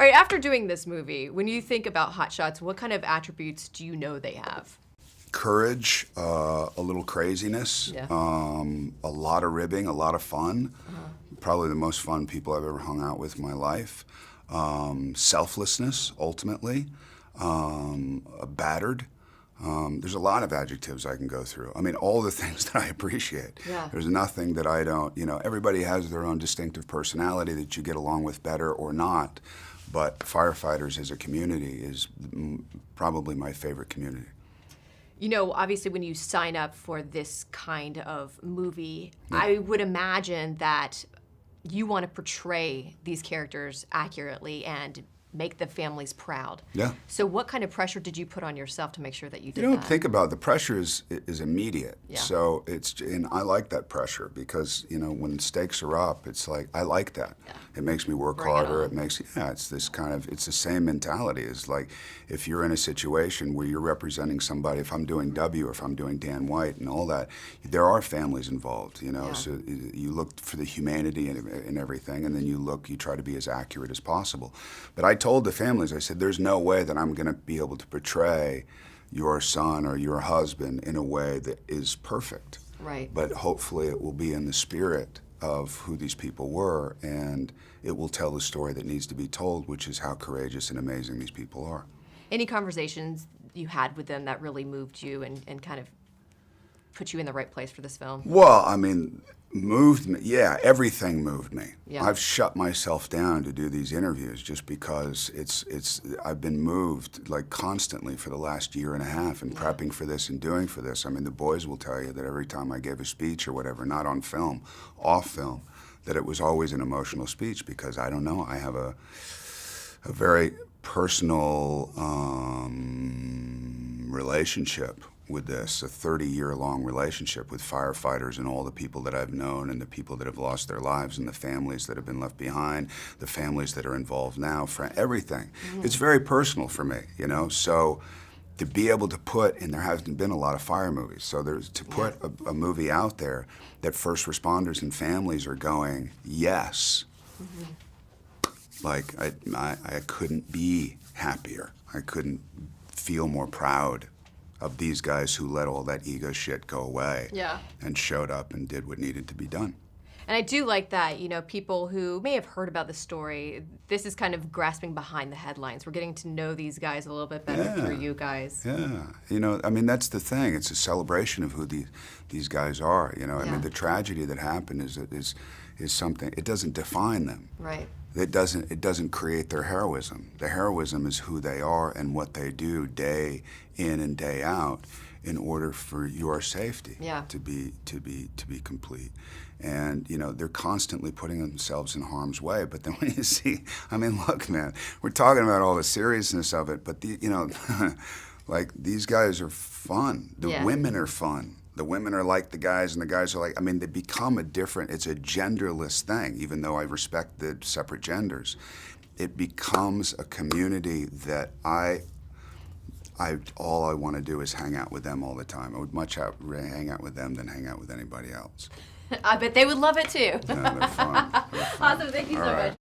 All right, after doing this movie, when you think about Hot Shots, what kind of attributes do you know they have? Courage, a little craziness, Yeah. a lot of ribbing, a lot of fun. Uh-huh. Probably the most fun people I've ever hung out with in my life. Selflessness, ultimately. Battered. There's a lot of adjectives I can go through. I mean, all the things that I appreciate. Yeah. There's nothing that I don't, everybody has their own distinctive personality that you get along with better or not. But firefighters as a community is probably my favorite community. You know, obviously when you sign up for this kind of movie, I would imagine that you want to portray these characters accurately and make the families proud. Yeah. So what kind of pressure did you put on yourself to make sure that you did You don't that? think about it. The pressure is immediate. Yeah. So and I like that pressure because, when stakes are up, it's like, I like that. Yeah. It makes me work Bring it harder. on. It's the same mentality. It's like, if you're in a situation where you're representing somebody, if I'm doing W, if I'm doing Dan White and all that, there are families involved, Yeah. so you look for the humanity and everything, and then you try to be as accurate as possible. But I told the families, I said, there's no way that I'm going to be able to portray your son or your husband in a way that is perfect. Right. But hopefully it will be in the spirit of who these people were, and it will tell the story that needs to be told, which is how courageous and amazing these people are. Any conversations you had with them that really moved you and kind of put you in the right place for this film? Well, I mean, moved me. Yeah, everything moved me. Yeah. I've shut myself down to do these interviews just because I've been moved like constantly for the last year and a half and prepping for this and doing for this. I mean, the boys will tell you that every time I gave a speech or whatever, not on film, off film, that it was always an emotional speech because I don't know, I have a very personal relationship with this, a 30-year-long relationship with firefighters and all the people that I've known and the people that have lost their lives and the families that have been left behind, the families that are involved now, everything. Mm-hmm. It's very personal for me, so to be able to put, and there hasn't been a lot of fire movies, so to put a movie out there that first responders and families are going, yes. Mm-hmm. Like, I couldn't be happier. I couldn't feel more proud of these guys who let all that ego shit go away and showed up and did what needed to be done. And I do like that, people who may have heard about the story, this is kind of grasping behind the headlines. We're getting to know these guys a little bit better through you guys. Yeah, I mean, that's the thing. It's a celebration of who these guys are, I mean, the tragedy that happened is something, it doesn't define them. Right. It doesn't create their heroism. The heroism is who they are and what they do day in and day out in order for your safety to be complete. And they're constantly putting themselves in harm's way. But then when you see, I mean, look, man, we're talking about all the seriousness of it, but like these guys are fun. The women are fun. The women are like the guys, and the guys are like, I mean, they become it's a genderless thing, even though I respect the separate genders. It becomes a community that all I want to do is hang out with them all the time. I would much rather hang out with them than hang out with anybody else. I bet they would love it too. Yeah, they're fun. They're fun. Awesome, thank you so All right. much.